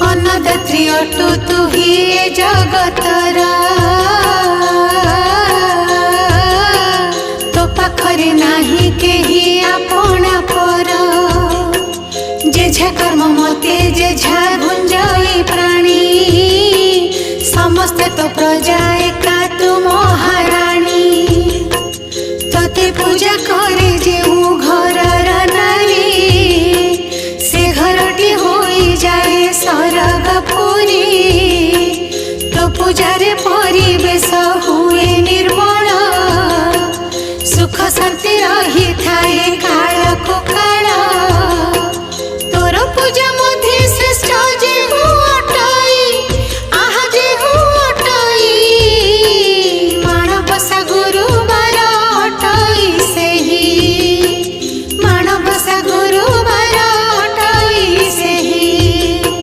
अन्नदात्री अटु तु ही ए जगतर तो पाखरे नाही केही आपणा पर जेझा कर्म मते जेझा गुंजई प्राणी समस्ते तो प्रजा एका तु महाराणी तोते पूजा करे जे घरर नारी से घरटी होई जाए सरगपुरी तो पूजारे